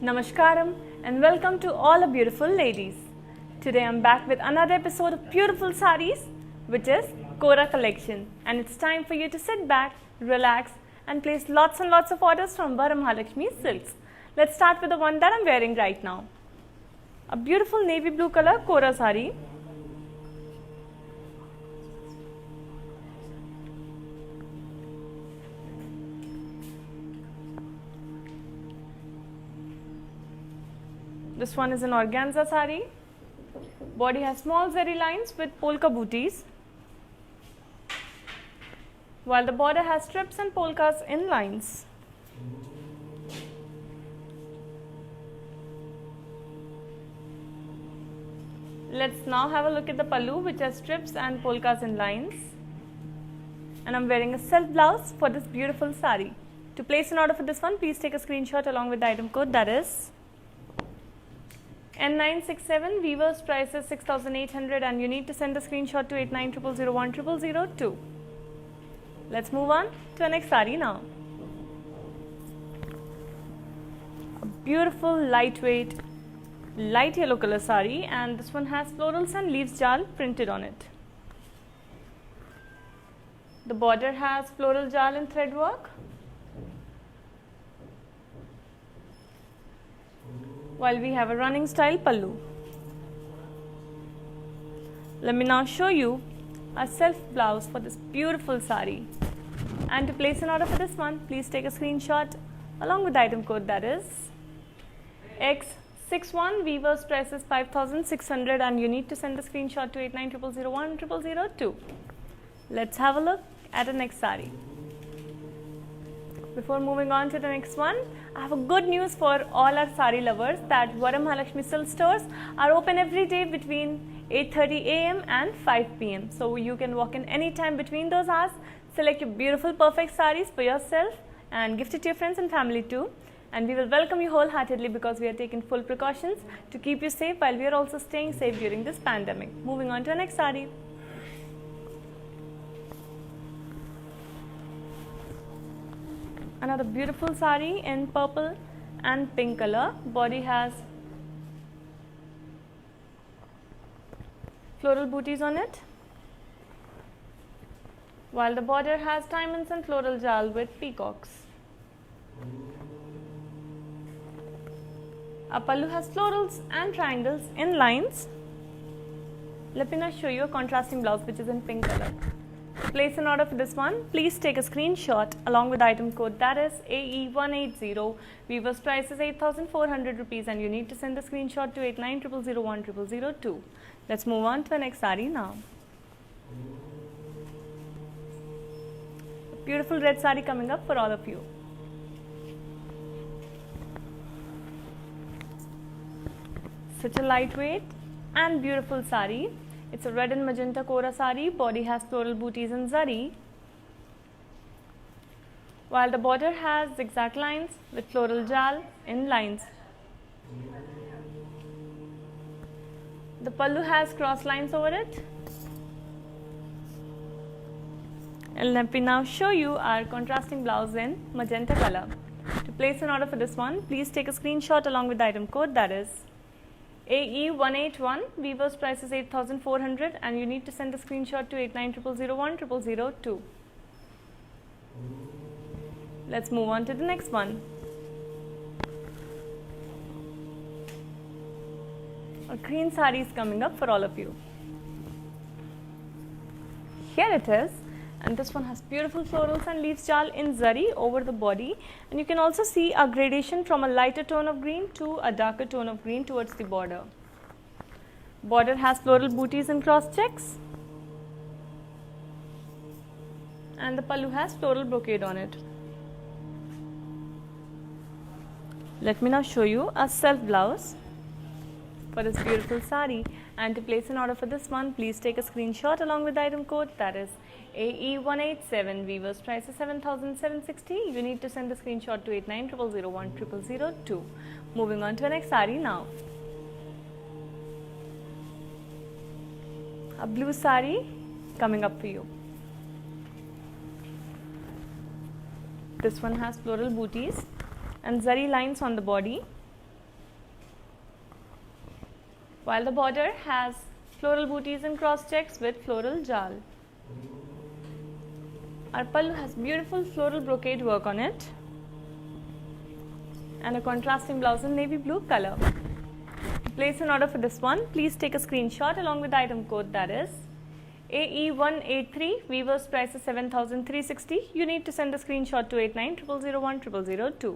Namaskaram and welcome to all the beautiful ladies. Today I'm back with another episode of beautiful sarees, which is Kora collection, and it's time for you to sit back, relax and place lots and lots of orders from Varamahalakshmi Silks. Let's start with the one that I'm wearing right now. A beautiful navy blue color Kora saree. This one is an organza saree. Body has small zari lines with polka booties, while the border has strips and polkas in lines. Let's now have a look at the pallu, which has strips and polkas in lines. And I'm wearing a self blouse for this beautiful saree. To place an order for this one, please take a screenshot along with the item code, that is N967. Weaver's price is 6,800 and you need to send a screenshot to 8900010002. Let's move on to the next saree now. A beautiful lightweight light yellow color saree, and this one has florals and leaves jal printed on it. The border has floral jal and thread work, while we have a running style pallu. Let me now show you a self blouse for this beautiful saree. And to place an order for this one, please take a screenshot along with the item code, that is X61. Weaver's price is 5,600 and you need to send the screenshot to 8900010002. Let's have a look at the next saree. Before moving on to the next one, I have a good news for all our saree lovers that Varamahalakshmi Silk stores are open every day between 8:30 a.m. and 5 p.m. So you can walk in any time between those hours, select your beautiful perfect sarees for yourself and gift it to your friends and family too. And we will welcome you wholeheartedly because we are taking full precautions to keep you safe while we are also staying safe during this pandemic. Moving on to the next saree. Another beautiful saree in purple and pink color. Body has floral booties on it, while the border has diamonds and floral jal with peacocks. Our pallu has florals and triangles in lines. Let me now show you a contrasting blouse which is in pink color. To place an order for this one, please take a screenshot along with the item code, that is AE180. Weaver's price is 8,400 rupees and you need to send the screenshot to 8900010002. Let's move on to the next saree now. A beautiful red saree coming up for all of you. Such a lightweight and beautiful saree. It's a red and magenta Kora saree. Body has floral booties and zari, while the border has zigzag lines with floral jal in lines. The pallu has cross lines over it. And let me now show you our contrasting blouse in magenta color. To place an order for this one, please take a screenshot along with the item code, that is AE181. Weaver's price is 8,400 and you need to send a screenshot to 8900010002. Let's move on to the next one. A green saree is coming up for all of you. Here it is, and this one has beautiful florals and leaves jal in zari over the body, and you can also see a gradation from a lighter tone of green to a darker tone of green towards the border. Border has floral booties and cross checks, and the pallu has floral brocade on it. Let me now show you a self blouse for this beautiful saree, and to place an order for this one, please take a screenshot along with the item code, that is AE187. Weaver's price is 7,760. You need to send the screenshot to 8900010002. Moving on to the next saree now. A blue saree coming up for you. This one has floral booties and zari lines on the body. while the border has floral booties and cross checks with floral jal. Our pallu has beautiful floral brocade work on it and a contrasting blouse in navy blue color. To place an order for this one, please take a screenshot along with the item code, that is AE183. Weaver's price is 7,360. You need to send a screenshot to 8900010002.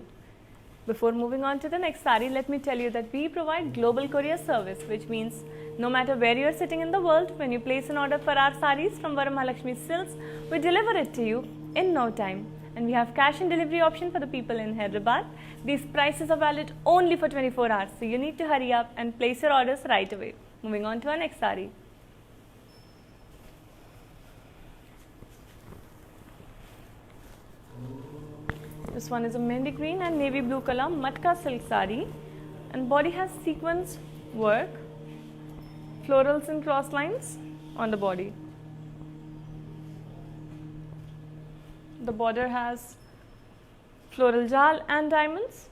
Before moving on to the next sari, let me tell you that we provide global courier service, which means no matter where you are sitting in the world, when you place an order for our saris from Varamahalakshmi Silks, we deliver it to you in no time. And we have cash and delivery option for the people in Hyderabad. These prices are valid only for 24 hours, so you need to hurry up and place your orders right away. Moving on to our next sari. This one is a mehndi green and navy blue color matka silk sari, and body has sequence work, florals and cross lines on the body. The border has floral jal and diamonds.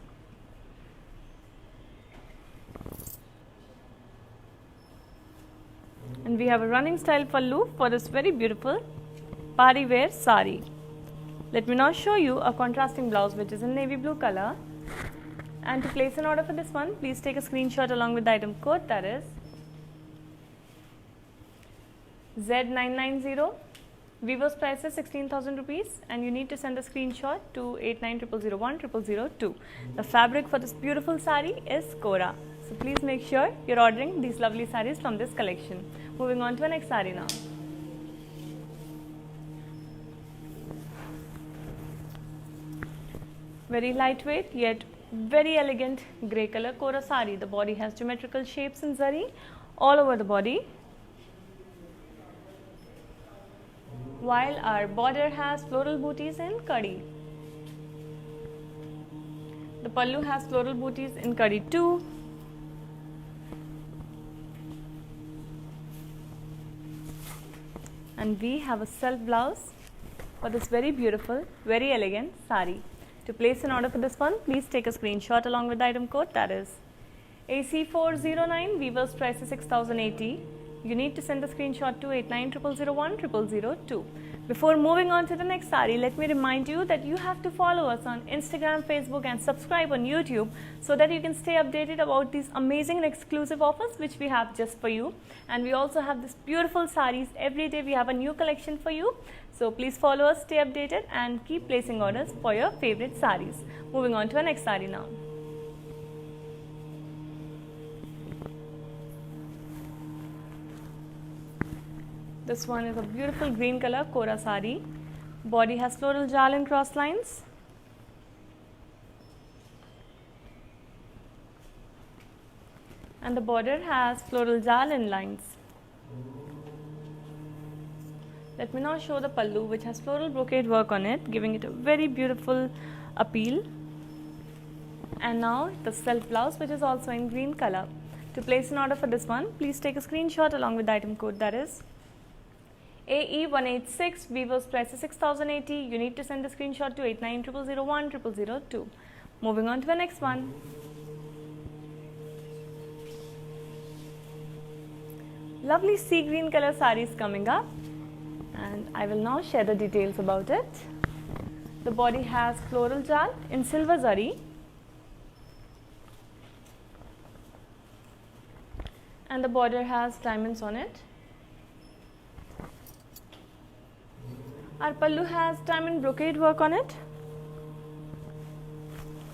And we have a running style pallu for this very beautiful party wear sari. Let me now show you a contrasting blouse which is in navy blue color. And to place an order for this one, please take a screenshot along with the item code, that is Z990. Weaver's price is 16,000 rupees, and you need to send a screenshot to 8900010002. The fabric for this beautiful sari is Kora. So please make sure you're ordering these lovely saris from this collection. Moving on to the next sari now. Very lightweight yet very elegant grey color Kora sari. The body has geometrical shapes in zari all over the body, while our border has floral booties in kadi. The pallu has floral booties in kadi too. And we have a self blouse for this very beautiful, very elegant sari. To place an order for this one, please take a screenshot along with the item code, that is AC409. Weaver's price is 6,080. You need to send a screenshot to 8900010002. Before moving on to the next sari, let me remind you that you have to follow us on Instagram, Facebook and subscribe on YouTube so that you can stay updated about these amazing and exclusive offers which we have just for you. And we also have this beautiful saris. Every day we have a new collection for you. So please follow us, stay updated and keep placing orders for your favorite saris. Moving on to our next sari now. This one is a beautiful green color Kora sari. Body has floral jal and cross lines. And the border has floral jal and lines. Let me now show the pallu, which has floral brocade work on it, giving it a very beautiful appeal. And now the self blouse, which is also in green color. To place an order for this one, please take a screenshot along with the item code, that is AE186. Weaver's price is 6,080. You need to send a screenshot to 8900010002. Moving on to the next one. Lovely sea green color sari is coming up, and I will now share the details about it. The body has floral jal in silver zari, and the border has diamonds on it. Our pallu has diamond brocade work on it,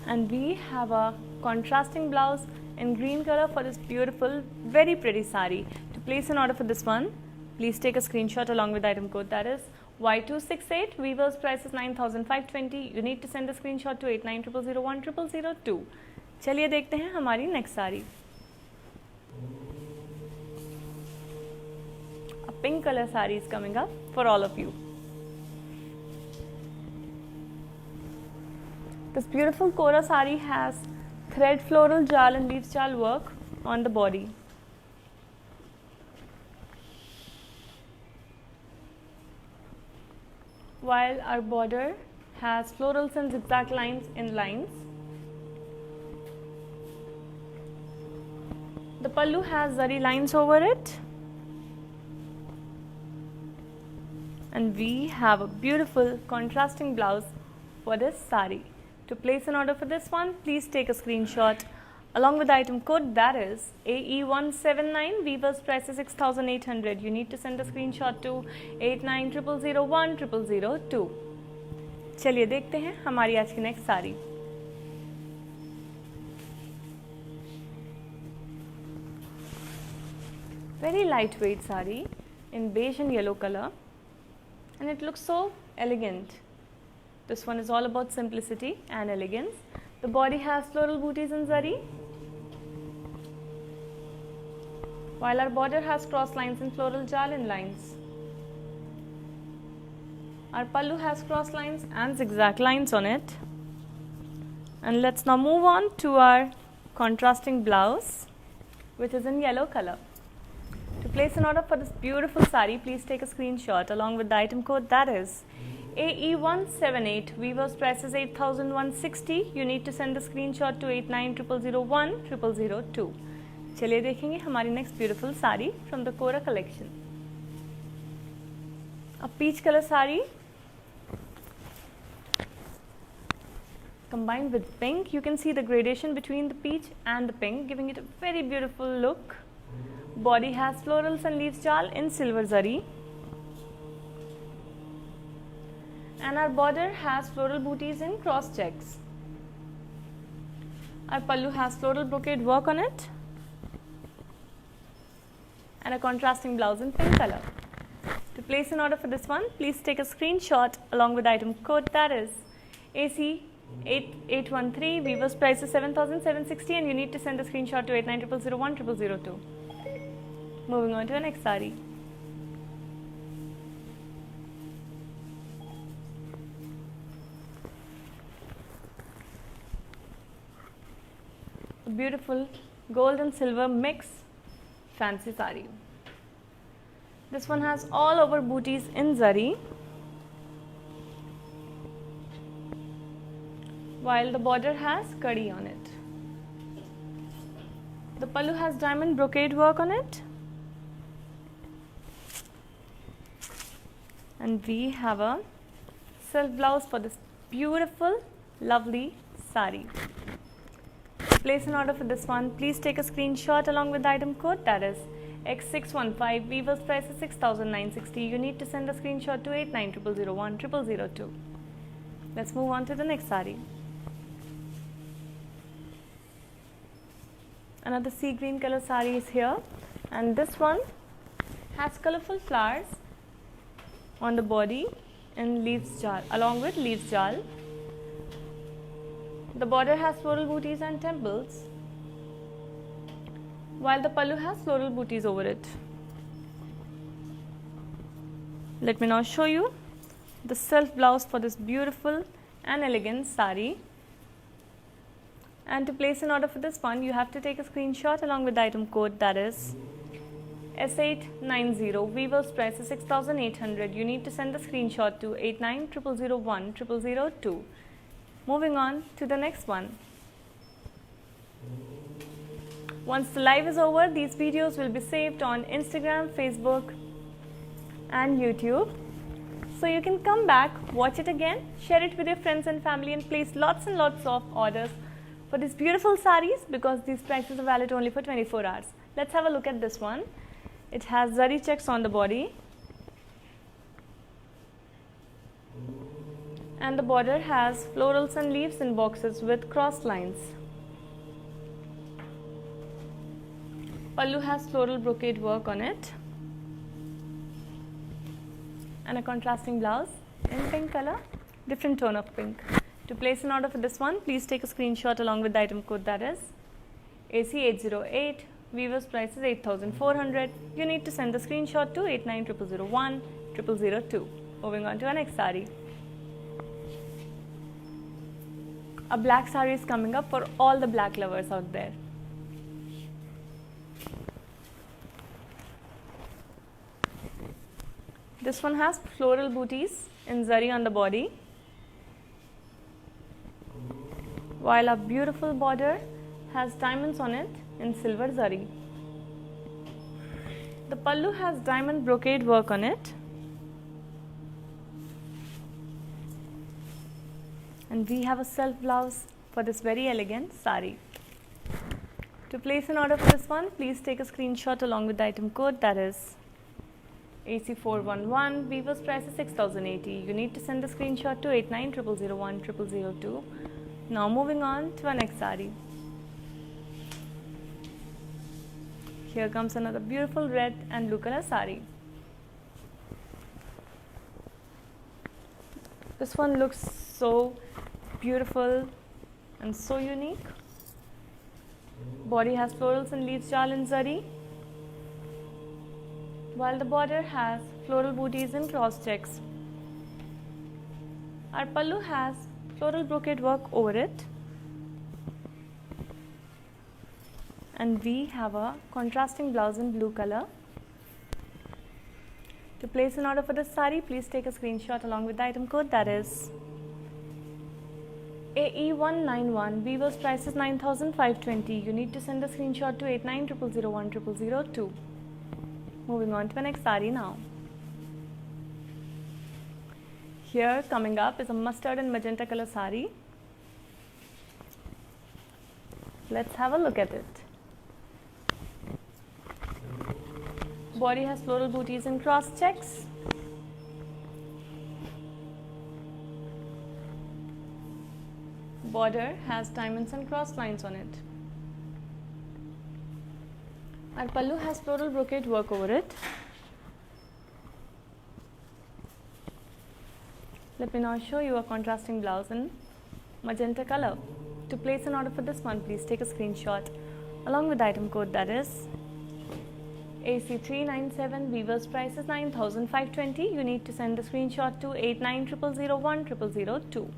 and we have a contrasting blouse in green color for this beautiful, very pretty sari. To place an order for this one, please take a screenshot along with the item code, that is Y268. Weaver's price is 9,520. You need to send a screenshot to 8900010002. चलिए देखते हैं हमारी next सारी. A pink color sari is coming up for all of you. This beautiful Kora sari has thread floral jal and leaves jal work on the body. While our border has florals and zigzag lines in lines. The pallu has zari lines over it. And we have a beautiful contrasting blouse for this sari. To place an order for this one, please take a screenshot along with the item code, that is AE179. Weaver's price is 6,800. You need to send a screenshot to 8900010002. चलिए देखते हैं हमारी आज की next sari. Very lightweight sari in beige and yellow color, and it looks so elegant. This one is all about simplicity and elegance. The body has floral booties in zari, while our border has cross lines and floral jalin lines. Our pallu has cross lines and zigzag lines on it. And let's now move on to our contrasting blouse, which is in yellow color. To place an order for this beautiful sari, please take a screenshot along with the item code, that is AE178. Weaver's price is 8,160. You need to send a screenshot to 8900010002. चलिए देखेंगे हमारी next beautiful sari from the Kora collection. A peach color sari combined with pink. You can see the gradation between the peach and the pink, giving it a very beautiful look. Body has florals and leaves jal in silver zari, and our border has floral booties in cross checks. Our pallu has floral brocade work on it and a contrasting blouse in pink color. To place an order for this one, please take a screenshot along with item code, that is AC8813. Weaver's price is 7,760, and you need to send a screenshot to 8900010002. Moving on to the next sari. A beautiful gold and silver mix fancy sari. This one has all over booties in zari, while the border has kadi on it. The pallu has diamond brocade work on it, and we have a self blouse for this beautiful, lovely sari. To place an order for this one, please take a screenshot along with the item code, that is X615. Weaver's price is 6,960. You need to send a screenshot to 8900010002. Let's move on to the next sari. Another sea green color sari is here, and this one has colorful flowers on the body and leaves jal, along with leaves jal. The border has floral booties and temples, while the pallu has floral booties over it. Let me now show you the self blouse for this beautiful and elegant sari. And to place an order for this one, you have to take a screenshot along with the item code, that is S890. Weaver's price is 6,800. You need to send the screenshot to 8900010002. Moving on to the next one. Once the live is over, these videos will be saved on Instagram, Facebook and YouTube. So you can come back, watch it again, share it with your friends and family, and place lots and lots of orders for these beautiful saris, because these prices are valid only for 24 hours. Let's have a look at this one. It has zari checks on the body, and the border has florals and leaves in boxes with cross lines. Pallu has floral brocade work on it and a contrasting blouse in pink color, different tone of pink. To place an order for this one, please take a screenshot along with the item code, that is AC808. Weaver's price is 8,400. You need to send the screenshot to 8900010002. Moving on to our next sari. A black sari is coming up for all the black lovers out there. This one has floral booties in zari on the body, while a beautiful border has diamonds on it in silver zari. The pallu has diamond brocade work on it. And we have a self blouse for this very elegant sari. To place an order for this one, please take a screenshot along with the item code, that is AC411. Weaver's price is 6080. You need to send the screenshot to 8900010002. Now moving on to our next sari. Here comes another beautiful red and blue color sari. This one looks so beautiful and so unique. Body has florals and leaves jal and zari, while the border has floral booties and cross checks. Our pallu has floral brocade work over it, and we have a contrasting blouse in blue color. To place an order for this sari, please take a screenshot along with the item code, that is AE191. Weaver's price is 9520. You need to send a screenshot to 8900010002. Moving on to the next sari now. Here coming up is a mustard and magenta color sari. Let's have a look at it. Body has floral booties and cross checks. Border has diamonds and cross lines on it. Our pallu has floral brocade work over it. Let me now show you a contrasting blouse in magenta color. To place an order for this one, please take a screenshot along with the item code, that is AC397. Weaver's price is 9520. You need to send the screenshot to 8900010002.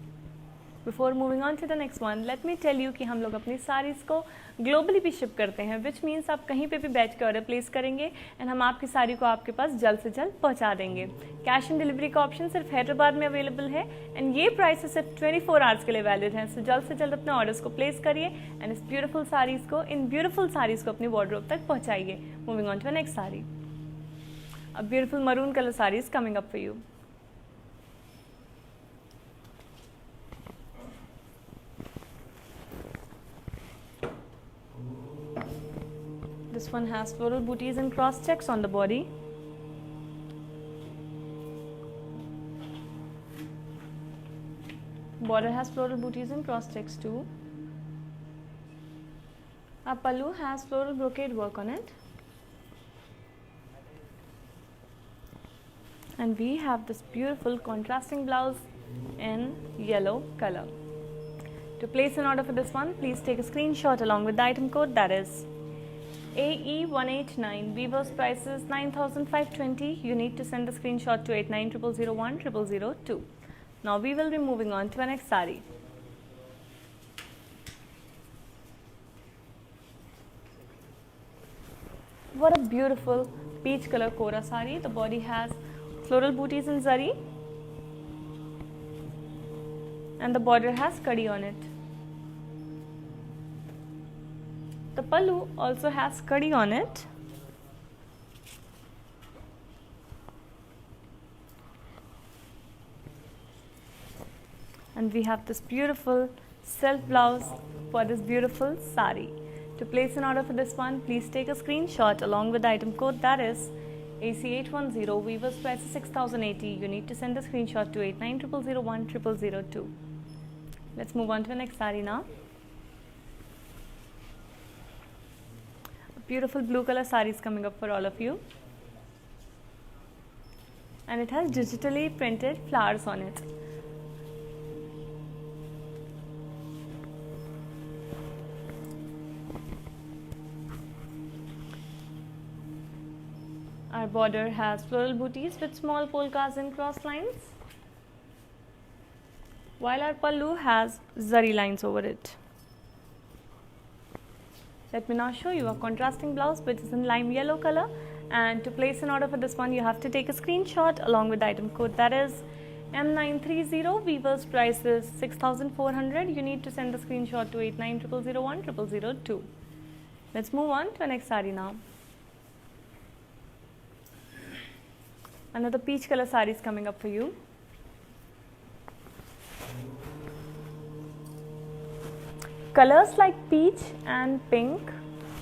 Before moving on to the next one, let me tell you कि हम लोग अपनी saris को globally भी ship करते हैं, which means आप कहीं पे भी बैठ के ऑर्डर प्लेस करेंगे एंड हम आपकी साड़ी को आपके पास जल्द से जल्द पहुंचा देंगे. कैश ऑन डिलीवरी का ऑप्शन सिर्फ हैदराबाद में अवेलेबल है एंड ये प्राइसेस सिर्फ 24 आवर्स के लिए वैलिड हैं. सो जल्द से जल्द अपने ऑर्डर्स को प्लेस करिए एंड इस ब्यूटीफुल साड़ीज़ को अपनी वार्डरोब तक पहुँचाइए. Moving on to next sari. A beautiful maroon colour sari is coming up for you. This one has floral booties and cross checks on the body. Border has floral booties and cross checks too. Our pallu has floral brocade work on it. And we have this beautiful contrasting blouse in yellow color. To place an order for this one, please take a screenshot along with the item code, that is AE189. Weaver's price is 9520. You need to send the screenshot to 8900010002. Now we will be moving on to our next sari. What a beautiful peach color kora sari. The body has floral booties in zari and the border has kadi on it. The pallu also has kadi on it. And we have this beautiful self blouse for this beautiful sari. To place an order for this one, please take a screenshot along with the item code, that is AC810. Weaver's price is 6080. You need to send the screenshot to 8900010002. Let's move on to the next sari now. Beautiful blue color sari is coming up for all of you, and it has digitally printed flowers on it. Our border has floral booties with small polkas and cross lines, while our pallu has zari lines over it. Let me now show you a contrasting blouse which is in lime yellow color, and to place an order for this one, you have to take a screenshot along with the item code, that is M930. Weaver's price is 6400. You need to send the screenshot to 8900010002. Let's move on to the next sari now. Another peach color saree is coming up for you. Colors like peach and pink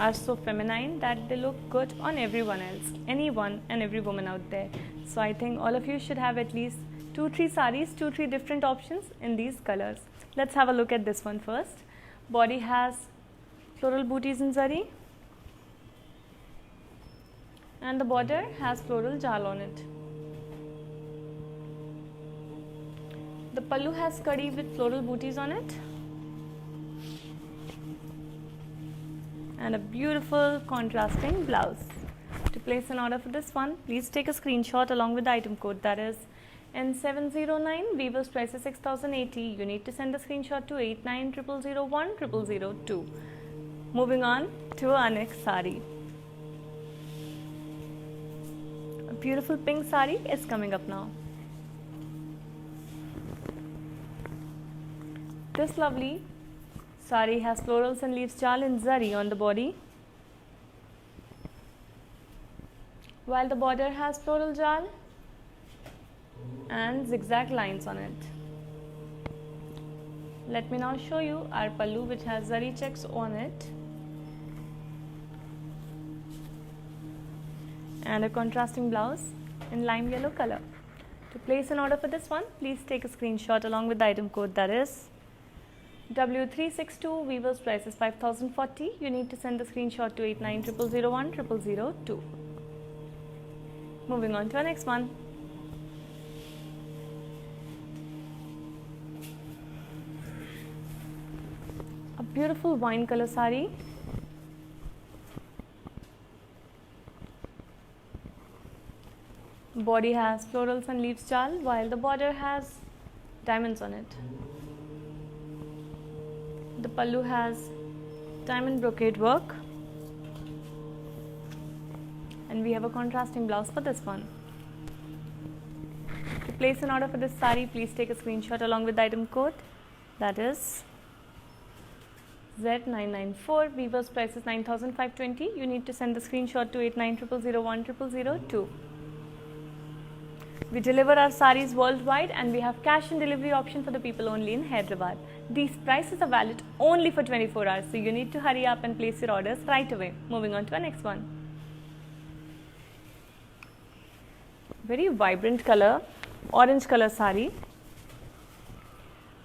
are so feminine that they look good on everyone else, anyone and every woman out there. So I think all of you should have at least 2-3 sarees, 2-3 different options in these colors. Let's have a look at this one first. Body has floral booties in zari and the border has floral jal on it. The pallu has kadi with floral booties on it and a beautiful contrasting blouse. To place an order for this one, please take a screenshot along with the item code, that is N709. Weaver's price is 6080. You need to send the screenshot to 8900010002. Moving on to our next sari. A beautiful pink sari is coming up now. This lovely sari has florals and leaves jal in zari on the body, while the border has floral jal and zigzag lines on it. Let me now show you our pallu, which has zari checks on it and a contrasting blouse in lime yellow color. To place an order for this one, please take a screenshot along with the item code, that is W362. Weaver's price is 5040. You need to send the screenshot to 8900010002. Moving on to our next one. A beautiful wine color sari. Body has florals and leaves jal, while the border has diamonds on it. The pallu has diamond brocade work and we have a contrasting blouse for this one. To place an order for this sari, please take a screenshot along with the item code, that is Z994. Weaver's price is 9520. You need to send the screenshot to 8900010002. We deliver our saris worldwide and we have cash and delivery option for the people only in Hyderabad. These prices are valid only for 24 hours, so you need to hurry up and place your orders right away. Moving on to our next one. Very vibrant color, orange color sari.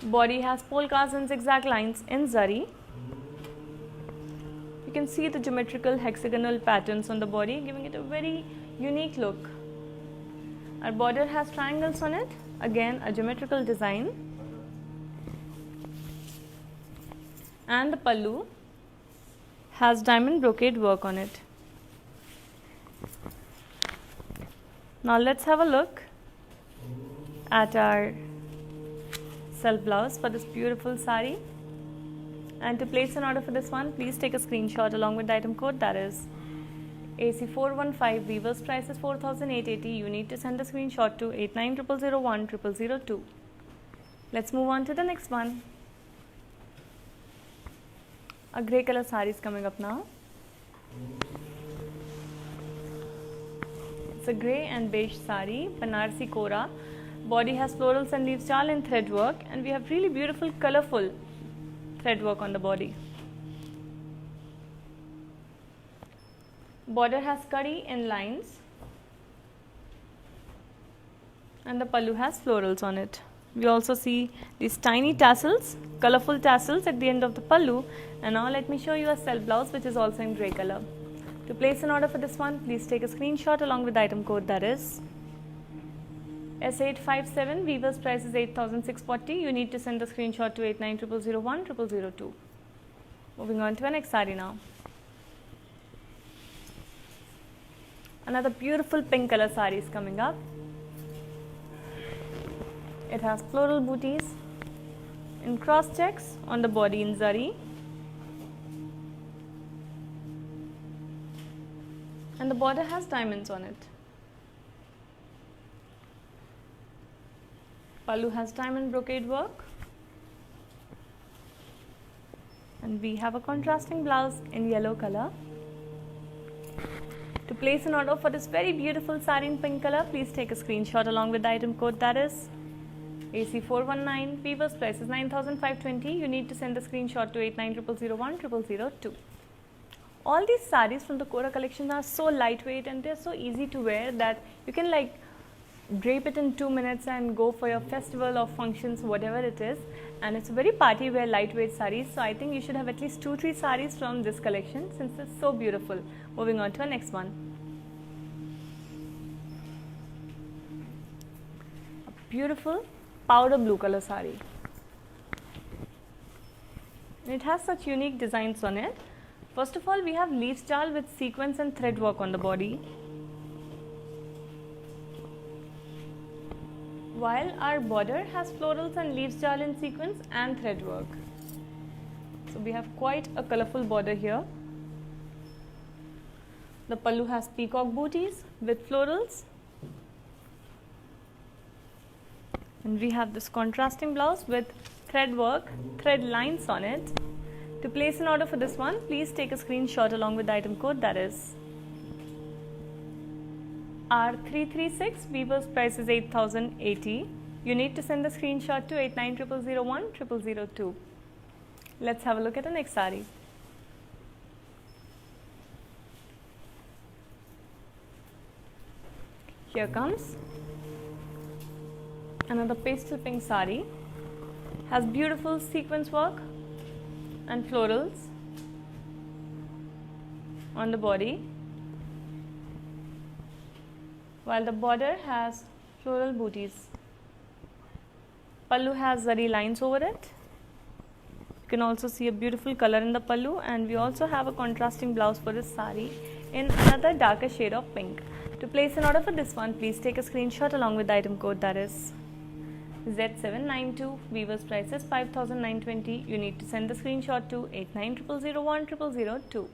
Body has polkas and zigzag lines in zari. You can see the geometrical hexagonal patterns on the body, giving it a very unique look. Our border has triangles on it, again a geometrical design, and the pallu has diamond brocade work on it. Now let's have a look at our self blouse for this beautiful sari. And to place an order for this one, please take a screenshot along with the item code, that is AC415. Weaver's price is 4880. You need to send the screenshot to 8900010002. Let's move on to the next one. A grey color sari is coming up now. It's a grey and beige sari, Banarsi Kora. Body has florals and leaves jal in thread work, and we have really beautiful colorful thread work on the body. Border has kadi in lines and the pallu has florals on it. We also see these tiny tassels, colorful tassels at the end of the pallu. And now let me show you a self blouse, which is also in grey color. To place an order for this one, please take a screenshot along with the item code, that is S857. Weaver's price is 8640. You need to send the screenshot to 8900010002. Moving on to our next sari now. Another beautiful pink color sari is coming up. It has floral booties in cross checks on the body in zari, and the border has diamonds on it. Pallu has diamond brocade work, and we have a contrasting blouse in yellow color. To place an order for this very beautiful saree in pink color, please take a screenshot along with the item code, that is AC419. Weaver's price is 9,520. You need to send the screenshot to 8900010002. All these sarees from the Kora collection are so lightweight and they're so easy to wear that you can like drape it in 2 minutes and go for your festival or functions, whatever it is. And it's a very party wear lightweight sarees, so I think you should have at least 2-3 sarees from this collection since it's so beautiful. Moving on to our next one. A beautiful powder blue color saree. It has such unique designs on it. First of all, we have leaf jal with sequins and thread work on the body, while our border has florals and leaf jal in sequins and thread work. So we have quite a colorful border here. The pallu has peacock booties with florals, and we have this contrasting blouse with thread work, thread lines on it. To place an order for this one, please take a screenshot along with the item code, that is R336. Weaver's price is 8,080. You need to send the screenshot to 8900010002. Let's have a look at the next saree. Here comes another pastel pink saree. Has beautiful sequence work and florals on the body, while the border has floral booties. Pallu has zari lines over it. You can also see a beautiful color in the pallu, and we also have a contrasting blouse for this saree in another darker shade of pink. To place an order for this one, please take a screenshot along with the item code, that is Z792. Weaver's price is 5,920. You need to send the screenshot to 8900010002.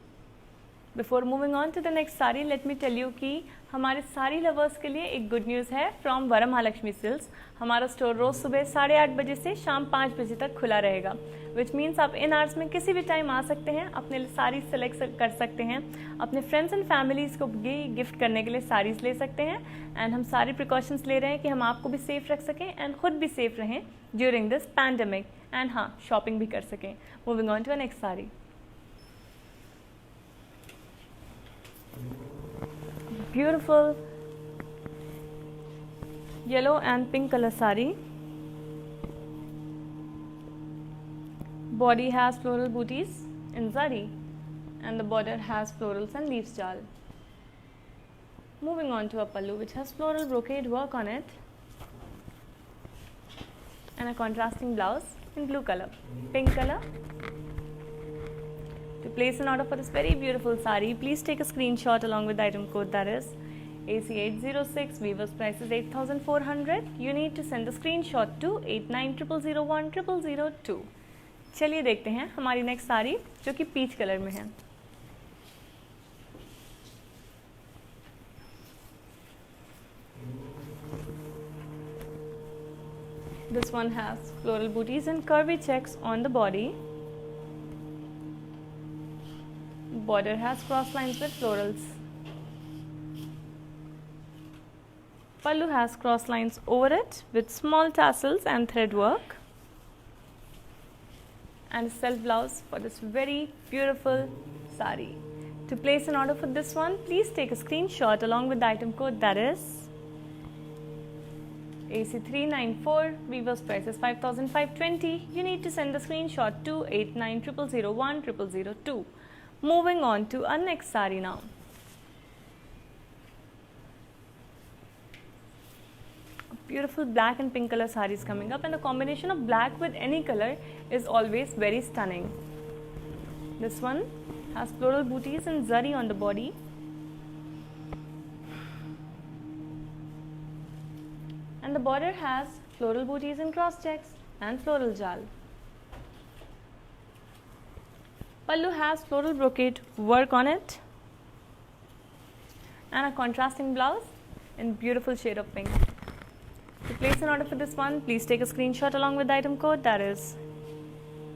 Before moving on to the next saree, let me tell you कि हमारे सारी lovers के लिए एक good news है from Varamahalakshmi silks. हमारा store रोज़ सुबह 8:30 बजे से शाम 5 बजे तक खुला रहेगा, विच मीन्स आप इन आवर्स में किसी भी टाइम आ सकते हैं, अपने लिए साड़ी सेलेक्ट कर सकते हैं, अपने फ्रेंड्स एंड फैमिलीज़ को ये गिफ्ट करने के लिए साड़ीज़ ले सकते हैं. एंड हम सारी प्रिकॉशंस ले रहे हैं कि हम आपको भी सेफ रख सकें एंड खुद भी सेफ रहें ड्यूरिंग दिस पैंडमिक, एंड हाँ, शॉपिंग भी कर सकें. Moving on to a next sari. Beautiful yellow and pink color saree. Body has floral booties in zari, and the border has florals and leaves jal. Moving on to a pallu which has floral brocade work on it, and a contrasting blouse in blue color, pink color. To place an order for this very beautiful saree, please take a screenshot along with the item code, that is AC806. Weaver's price is 8,400. You need to send the screenshot to 8900010002. चलिए देखते हैं हमारी next sari जो कि peach colour में है. This one has floral booties and curvy checks on the body. Border has cross lines with florals. Pallu has cross lines over it with small tassels and thread work, and a self blouse for this very beautiful saree. To place an order for this one, please take a screenshot along with the item code, that is AC394. Weaver's price is 5,520. You need to send the screenshot to 8900010002. Moving on to our next saree now. A beautiful black and pink color saree is coming up, and the combination of black with any color is always very stunning. This one has floral booties and zari on the body, and the border has floral booties and cross checks and floral jal. Pallu has floral brocade work on it, and a contrasting blouse in beautiful shade of pink. To place an order for this one, please take a screenshot along with the item code, that is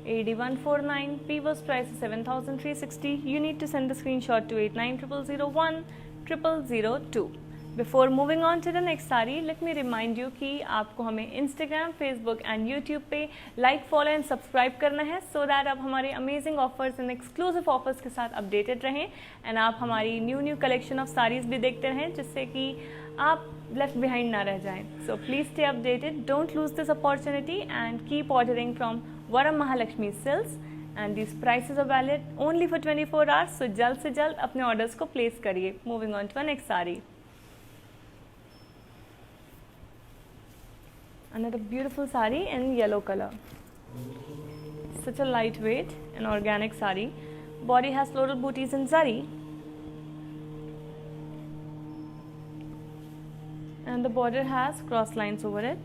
AD149. Weaver's price is 7,360. You need to send the screenshot to 8900010002. 00002. Before moving on to the next sari, let me remind you कि आपको हमें Instagram, Facebook and YouTube पे like, follow and subscribe करना है so that आप हमारे amazing offers and exclusive offers के साथ updated रहें and आप हमारी new collection of sarees भी देखते रहें जिससे कि आप left behind ना रह जाएं. So please stay updated, don't lose this opportunity and keep ordering from Varam Mahalakshmi Silks. And these prices are valid only for 24 hours. So जल्द से जल्द अपने orders को place करिए. Moving on to our next saree. Another beautiful saree in yellow color. Such a lightweight and organic saree. Body has floral booties in zari. And the border has cross lines over it.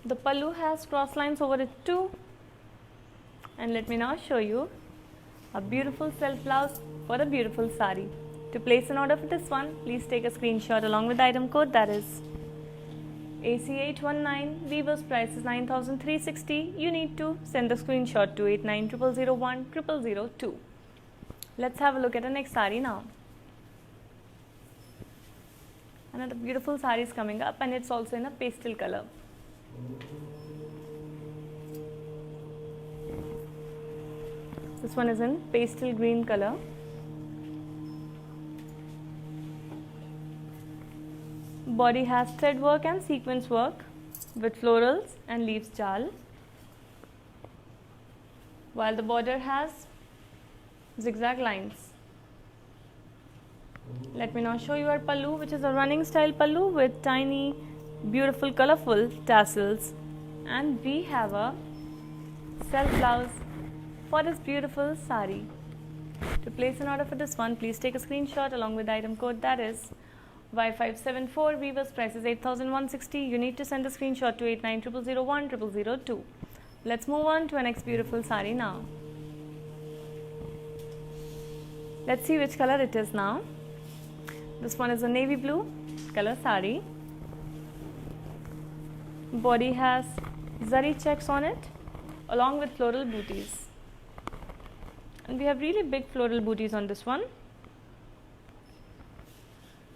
The pallu has cross lines over it too. And let me now show you a beautiful self blouse for a beautiful saree. To place an order for this one, please take a screenshot along with the item code, that is AC819. Weaver's price is 9,360. You need to send the screenshot to 8900010002. Let's have a look at the next saree now. Another beautiful saree is coming up and it's also in a pastel color. This one is in pastel green color. Body has thread work and sequence work with florals and leaves jal, while the border has zigzag lines. Let me now show you our pallu, which is a running style pallu with tiny, beautiful, colorful tassels, and we have a self blouse for this beautiful saree. To place an order for this one, please take a screenshot along with the item code, that is Y574. Weaver's price is 8,160. You need to send the screenshot to 8900010002. Let's move on to our next beautiful saree now. Let's see which color it is now. This one is a navy blue color saree. Body has zari checks on it along with floral booties. And we have really big floral booties on this one.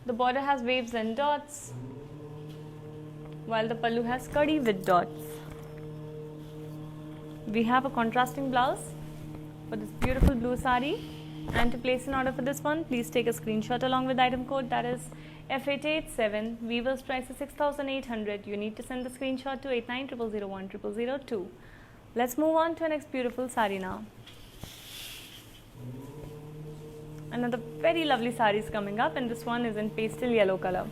The border has waves and dots, while the pallu has kadi with dots. We have a contrasting blouse for this beautiful blue saree. And to place an order for this one, please take a screenshot along with the item code, that is F887. Weaver's price is 6,800. You need to send the screenshot to 8900010002. Let's move on to our next beautiful saree now. Another very lovely saree is coming up, and this one is in pastel yellow color.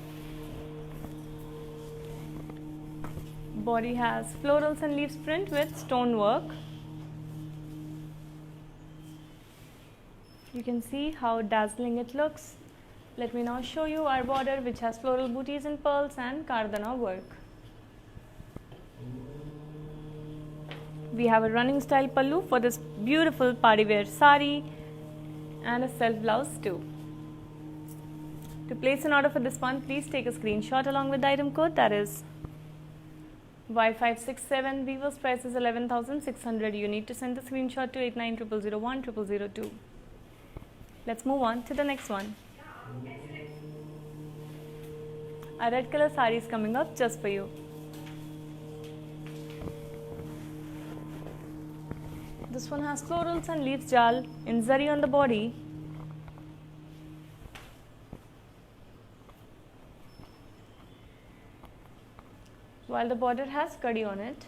Body has florals and leaves print with stone work. You can see how dazzling it looks. Let me now show you our border, which has floral booties in pearls and kardana work. We have a running style pallu for this beautiful party wear saree and a self blouse too. To place an order for this one, please take a screenshot along with the item code, that is Y567. Weaver's price is 11,600. You need to send the screenshot to 8900010002. Let's move on to the next one. A red color saree is coming up just for you. This one has florals and leaves jal in zari on the body. While the border has kadi on it.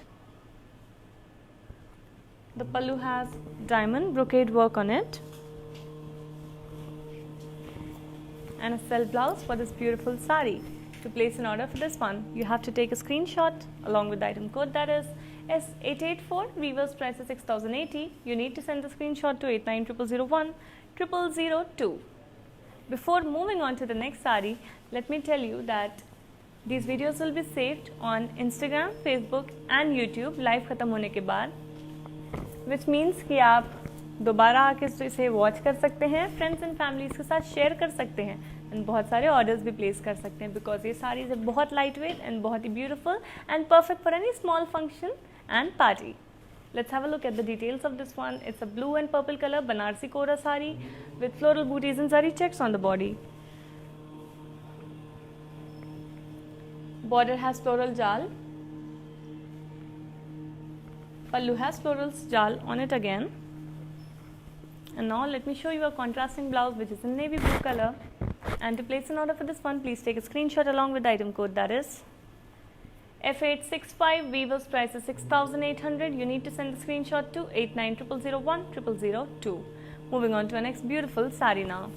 The pallu has diamond brocade work on it. And a self blouse for this beautiful saree. To place an order for this one, you have to take a screenshot along with the item code, that is S884. Weaver's price is 6,080. You need to send the screenshot to 8900010002. Before moving on to the next saree, let me tell you that these videos will be saved on Instagram, Facebook and YouTube live खत्म होने के बाद, which means कि आप दोबारा आके इसे watch कर सकते हैं, फ्रेंड्स एंड फैमिलीज के साथ शेयर कर सकते हैं एंड बहुत सारे ऑर्डर्स भी प्लेस कर सकते हैं, बिकॉज ये साड़ीज है बहुत लाइट वेट एंड बहुत ही beautiful and perfect for any small function and party. Let's have a look at the details of this one. It's a blue and purple color Banarsi Kora sari with floral booties and zari checks on the body. Border has floral jal. Pallu has floral jal on it again. And now let me show you a contrasting blouse which is in navy blue color. And to place an order for this one, please take a screenshot along with the item code, that is F865. Weaver's price is 6,800. You need to send the screenshot to 8900010002. Moving on to our next beautiful sari now.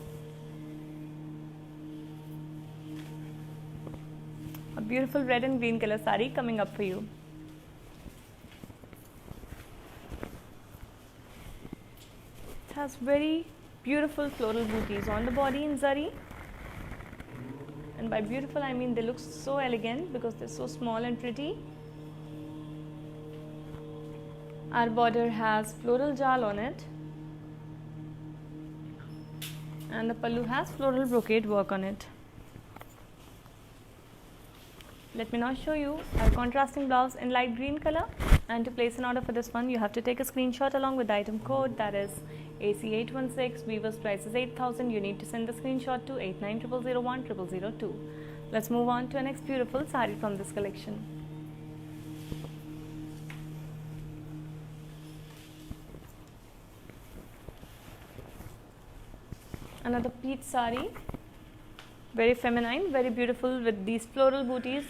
A beautiful red and green color sari coming up for you. It has very beautiful floral booties on the body in zari. And by beautiful I mean they look so elegant because they're so small and pretty. Our border has floral jal on it. And the pallu has floral brocade work on it. Let me now show you our contrasting blouse in light green color. And to place an order for this one, you have to take a screenshot along with the item code, that is AC816. Weaver's price is 8,000. You need to send the screenshot to 8900010002. Let's move on to our next beautiful sari from this collection. Another peach sari, very feminine, very beautiful with these floral booties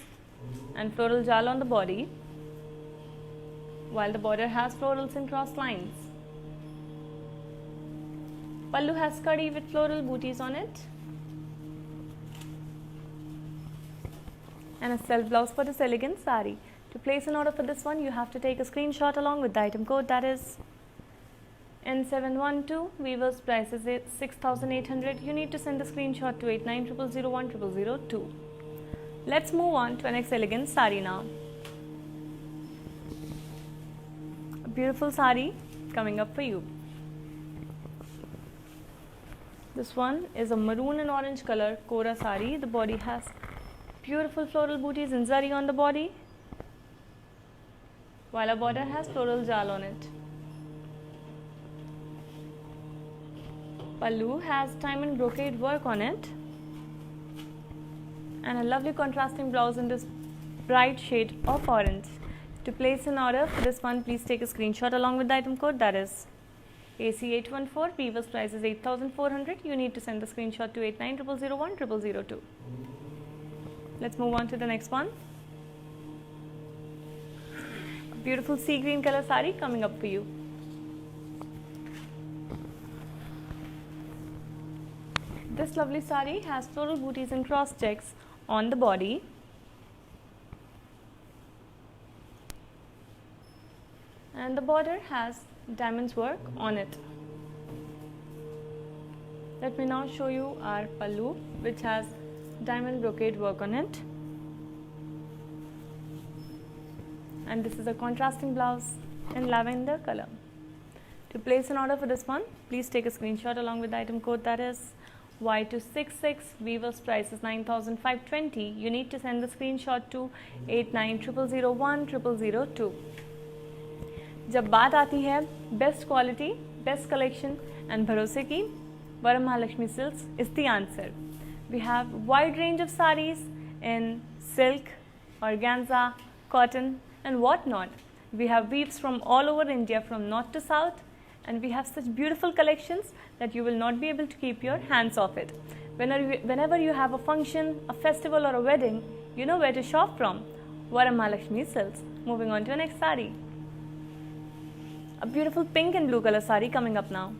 and floral jal on the body, while the border has florals and cross lines. Pallu has kadi with floral booties on it, and a self blouse for this elegant sari. To place an order for this one, you have to take a screenshot along with the item code, that is N712. Weaver's price is 6,800. You need to send the screenshot to 8900010002. Let's move on to our next elegant sari now. A beautiful sari coming up for you. This one is a maroon and orange color Kora sari. The body has beautiful floral booties and zari on the body, while a border has floral jal on it. Pallu has diamond brocade work on it, and a lovely contrasting blouse in this bright shade of orange. To place an order for this one, please take a screenshot along with the item code, that is AC814. Weaver's price is 8,400. You need to send the screenshot to 8900010002. Let's move on to the next one. A beautiful sea green color sari coming up for you. This lovely sari has floral booties and cross checks on the body, and the border has diamonds work on it. Let me now show you our pallu, which has diamond brocade work on it, and this is a contrasting blouse in lavender color. To place an order for this one, please take a screenshot along with the item code, that is Y266. Weaver's price is 9,520. You need to send the screenshot to 8900010002. जब बात आती है best quality, best collection and भरोसे की, Varam Mahalakshmi silks is the answer. We have wide range of sarees in silk, organza, cotton and whatnot. We have weaves from all over India from north to south, and we have such beautiful collections that you will not be able to keep your hands off it. Whenever you have a function, a festival or a wedding, you know where to shop from. Varam Mahalakshmi Silks. Moving on to our next saree. A beautiful pink and blue color saree coming up now.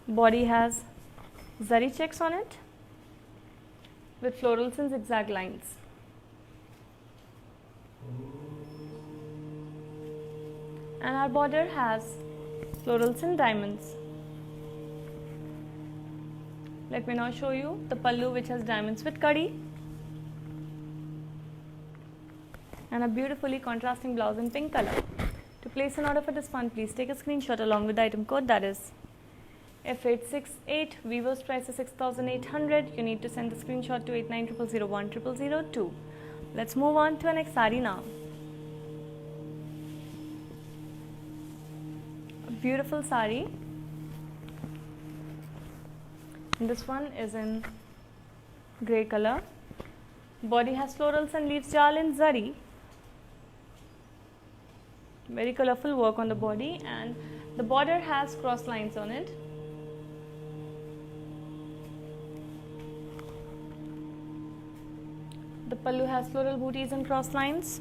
Body has zari checks on it with florals and zigzag lines. And our border has florals and diamonds. Let me now show you the pallu, which has diamonds with kadi, and a beautifully contrasting blouse in pink color. To place an order for this one, please take a screenshot along with the item code, that is F868. Weaver's price is 6,800. You need to send the screenshot to 8900010002. Let's move on to our next saree now. beautiful sari. This one is in grey color. Body has florals and leaves jal in zari. Very colorful work on the body, and the border has cross lines on it. The pallu has floral booties and cross lines,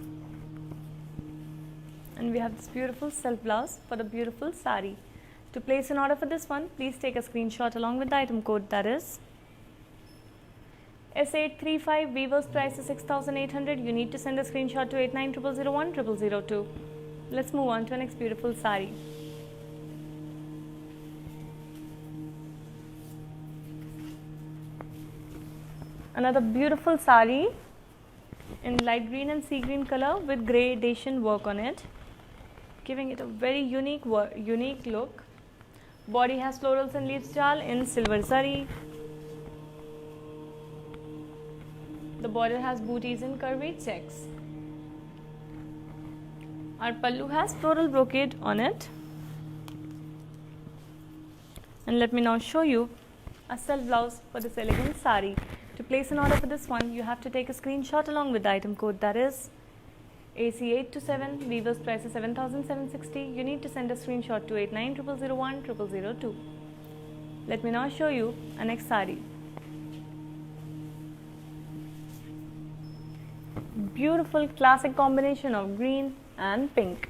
and we have this beautiful self blouse for the beautiful sari. To place an order for this one, please take a screenshot along with the item code, that is S835. Weaver's price is 6,800. You need to send a screenshot to 8900010002. Let's move on to the next beautiful sari. Another beautiful sari in light green and sea green color with gradation work on it, giving it a very unique look. Body has florals and leaves jal in silver zari. The border has booties in curvy checks. Our pallu has floral brocade on it. And let me now show you a self blouse for this elegant sari. To place an order for this one, you have to take a screenshot along with the item code, that is AC827. Weaver's price is 7,760. You need to send a screenshot to 8900010002. Let me now show you a next sari. Beautiful classic combination of green and pink.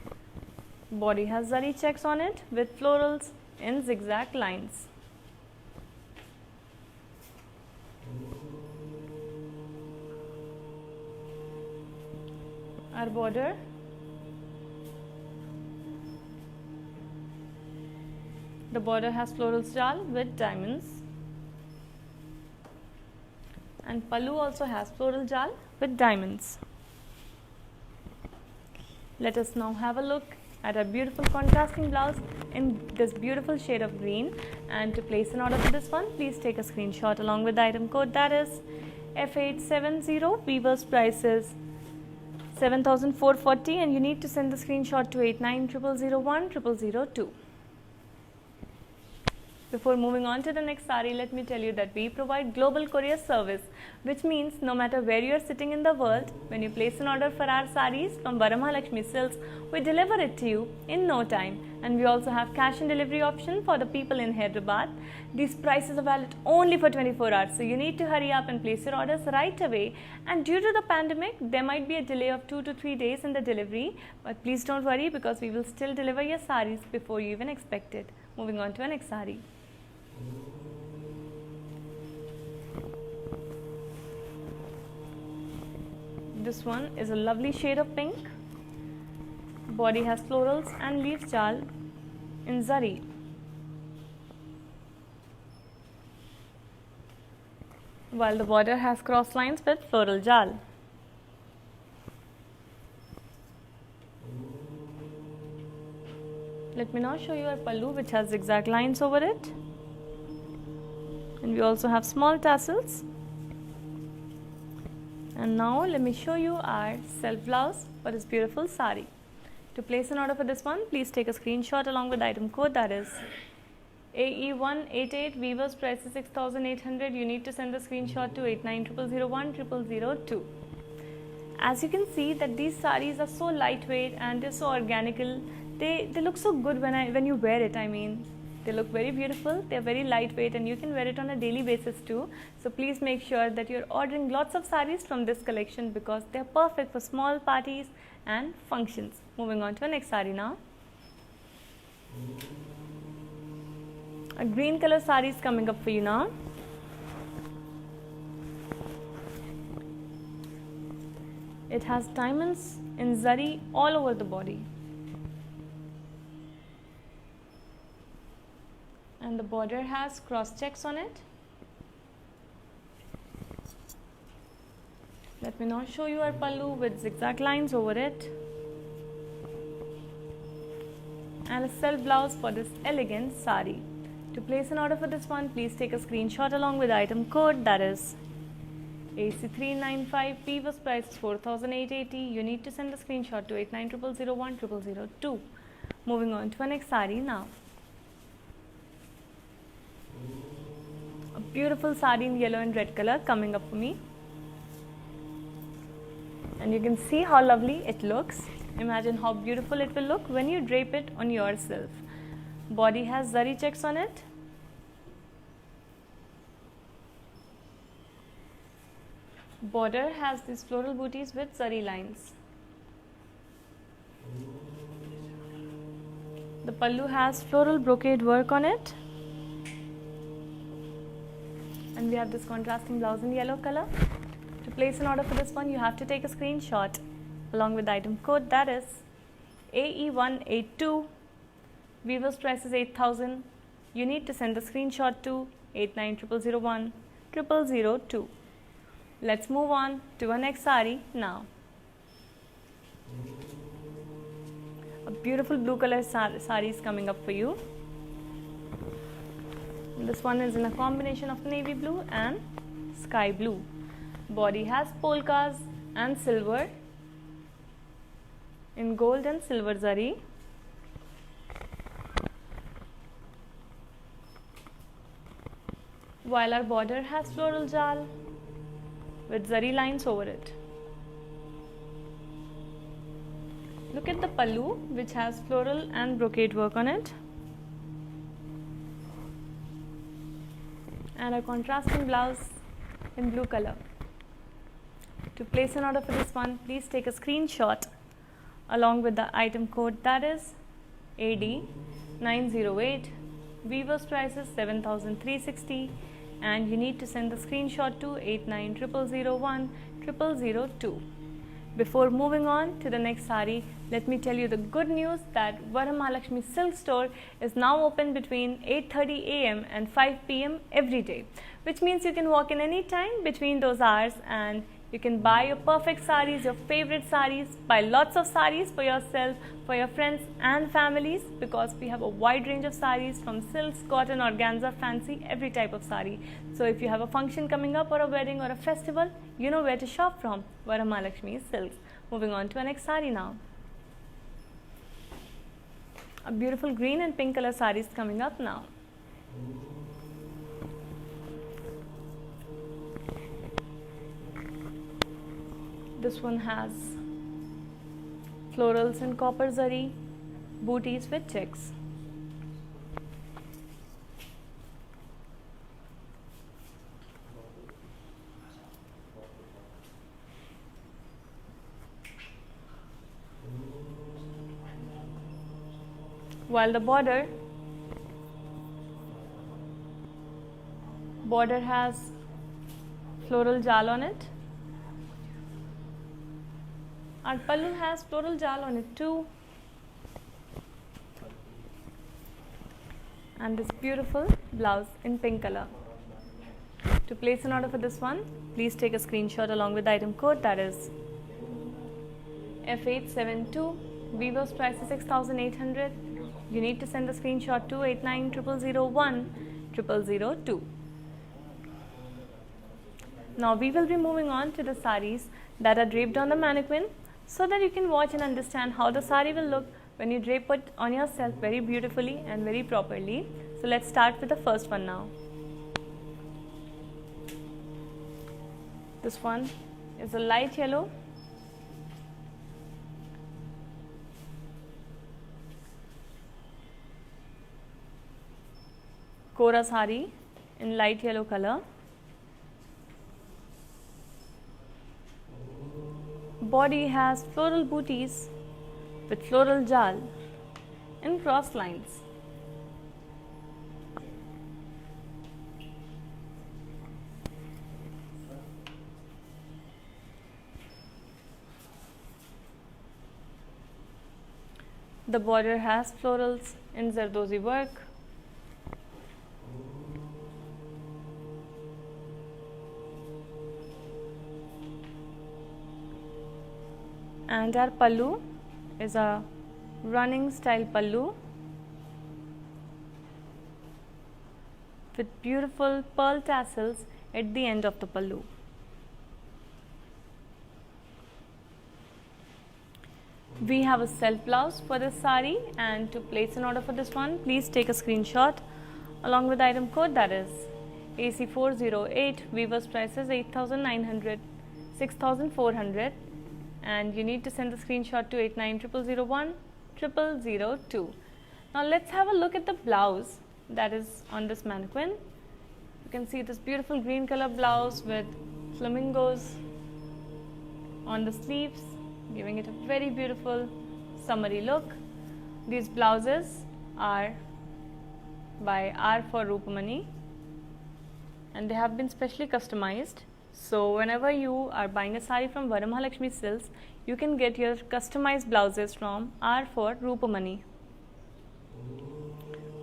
Body has zari checks on it with florals in zigzag lines. Our border has florals jal with diamonds, and pallu also has floral jal with diamonds. Let us now have a look at a beautiful contrasting blouse in this beautiful shade of green, and to place an order for this one, please take a screenshot along with the item code, that is F870. Weaver's price is 7,440, and you need to send the screenshot to 8900010002. Before moving on to the next sari, let me tell you that we provide global courier service, which means no matter where you are sitting in the world, when you place an order for our saris from Varamahalakshmi Silks, we deliver it to you in no time. And we also have cash and delivery option for the people in Hyderabad. These prices are valid only for 24 hours, so you need to hurry up and place your orders right away. And due to the pandemic, there might be a delay of 2 to 3 days in the delivery, but please don't worry, because we will still deliver your saris before you even expect it. Moving on to our next sari. This one is a lovely shade of pink. Body has florals and leaf jal in zari. While the border has cross lines with floral jal. Let me now show you our pallu, which has zigzag lines over it. And we also have small tassels. And now let me show you our self blouse for this beautiful sari. To place an order for this one, please take a screenshot along with the item code, that is AE188. Weaver's price is 6,800. You need to send the screenshot to 8900010002. As you can see that these saris are so lightweight and they're so organical. They look so good when you wear it. I mean, they look very beautiful, they're very lightweight, and you can wear it on a daily basis too. So please make sure that you're ordering lots of saris from this collection, because they're perfect for small parties and functions. Moving on to our next sari now. A green color sari is coming up for you now. It has diamonds in zari all over the body. And the border has cross checks on it. Let me now show you our pallu with zigzag lines over it. And a self blouse for this elegant sari. To place an order for this one, please take a screenshot along with the item code, that is AC395. Weaver's price is 4,880. You need to send the screenshot to 8900010002. Moving on to our next sari now. A beautiful sari in yellow and red color coming up for me. And you can see how lovely it looks. Imagine how beautiful it will look when you drape it on yourself. Body has zari checks on it. Border has these floral booties with zari lines. The pallu has floral brocade work on it. And we have this contrasting blouse in yellow color. To place an order for this one, you have to take a screenshot along with the item code, that is AE182. Weaver's price is 8,000. You need to send the screenshot to 8900010002. Let's move on to our next sari now. A beautiful blue color sari is coming up for you. This one is in a combination of navy blue and sky blue. Body has polkas and silver in gold and silver zari. While our border has floral jal with zari lines over it. Look at the pallu, which has floral and brocade work on it. And a contrasting blouse in blue color. To place an order for this one, please take a screenshot along with the item code, that is AD908. Weaver's price is 7,360 and you need to send the screenshot to 8900010002. Before moving on to the next sari, let me tell you the good news that Varamahalakshmi Silk Store is now open between 8:30 a.m. and 5 p.m. every day, which means you can walk in any time between those hours and you can buy your perfect saris, your favorite saris, buy lots of saris for yourself, for your friends and families, because we have a wide range of saris from silks, cotton, organza, fancy, every type of sari. So if you have a function coming up or a wedding or a festival, you know where to shop from, Varamahalakshmi Silks. Moving on to our next sari now. A beautiful green and pink color sari is coming up now. This one has florals and copper zari, booties with checks. While the border has floral jal on it. Our pallu has floral jal on it too. And this beautiful blouse in pink color. To place an order for this one, please take a screenshot along with the item code, that is F872. Weaver's price is 6,800. You need to send the screenshot to 8900010002. Now we will be moving on to the saris that are draped on the mannequin, so that you can watch and understand how the sari will look when you drape it on yourself very beautifully and very properly. So let's start with the first one now. This one is a light yellow. Kora sari in light yellow color. Body has floral booties with floral jal in cross lines. The border has florals in Zardozi work. And our pallu is a running style pallu with beautiful pearl tassels at the end of the pallu. We have a self blouse for this sari, and to place an order for this one, please take a screenshot along with item code that is AC408. Weaver's price is 8,900, 6,400, and you need to send the screenshot to 8900010002. Now let's have a look at the blouse that is on this mannequin. You can see this beautiful green color blouse with flamingos on the sleeves, giving it a very beautiful summery look. These blouses are by R for Rupamani, and they have been specially customized. So whenever you are buying a sari from Varamahalakshmi Silks, you can get your customized blouses from R for Rupamani.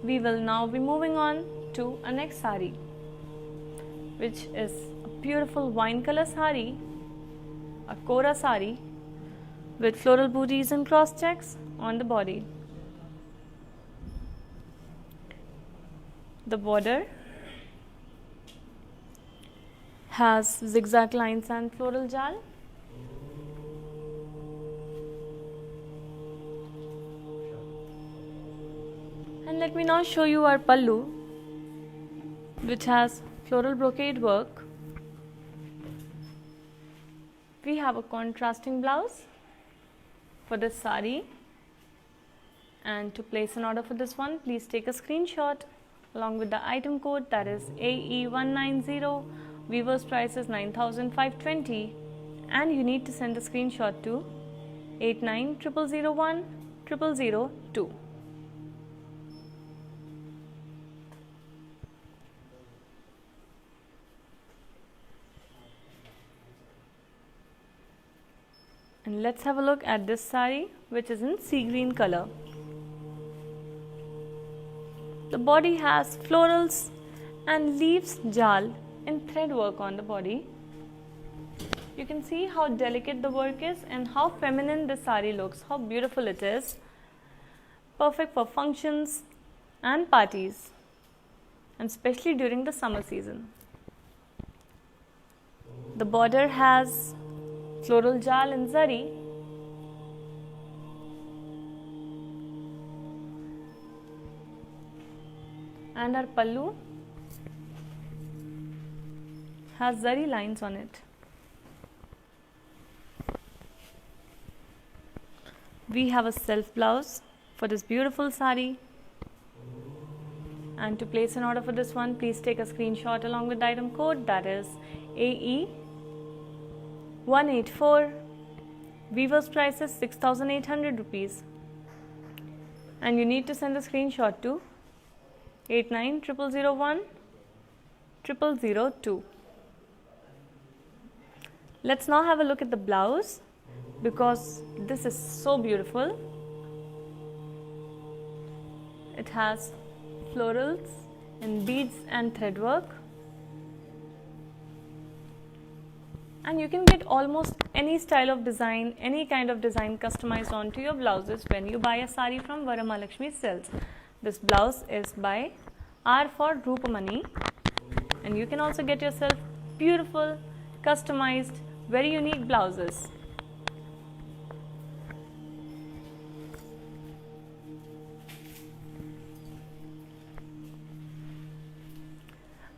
We will now be moving on to a next sari, which is a beautiful wine color sari, a Kora sari with floral booties and cross checks on the body. The border has zigzag lines and floral jal. And let me now show you our pallu, which has floral brocade work. We have a contrasting blouse for this sari, and to place an order for this one, please take a screenshot along with the item code that is AE190. Weaver's price is 9,520, and you need to send a screenshot to 8900010002. And let's have a look at this sari, which is in sea green color. The body has florals and leaves jal in thread work on the body. You can see how delicate the work is and how feminine this sari looks, how beautiful it is. Perfect for functions and parties, and especially during the summer season. The border has floral jal and zari, and our pallu has zari lines on it. We have a self blouse for this beautiful sari, and to place an order for this one, please take a screenshot along with the item code that is AE184. Weaver's price is 6,800 rupees, and you need to send the screenshot to 8900010002. Let's now have a look at the blouse, because this is so beautiful. It has florals and beads and thread work, and you can get almost any style of design, any kind of design customized onto your blouses when you buy a sari from Varamahalakshmi Silks. This blouse is by R for Rupamani, and you can also get yourself beautiful, customized, very unique blouses.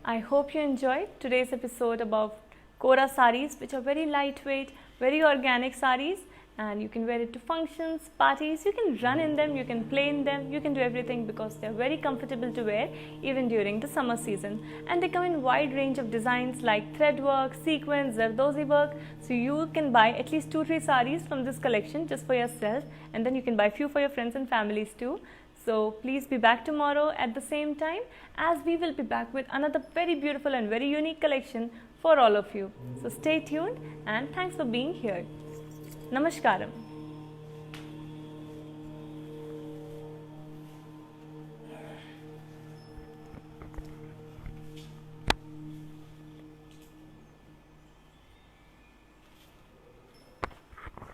I hope you enjoyed today's episode about Kora saris, which are very lightweight, very organic saris, and you can wear it to functions, parties. You can run in them, you can play in them, you can do everything, because they are very comfortable to wear even during the summer season. And they come in wide range of designs like thread work, sequins, zardozi work. So you can buy at least 2-3 saris from this collection just for yourself, and then you can buy few for your friends and families too. So please be back tomorrow at the same time, as we will be back with another very beautiful and very unique collection for all of you. So stay tuned, and thanks for being here. Namaskaram.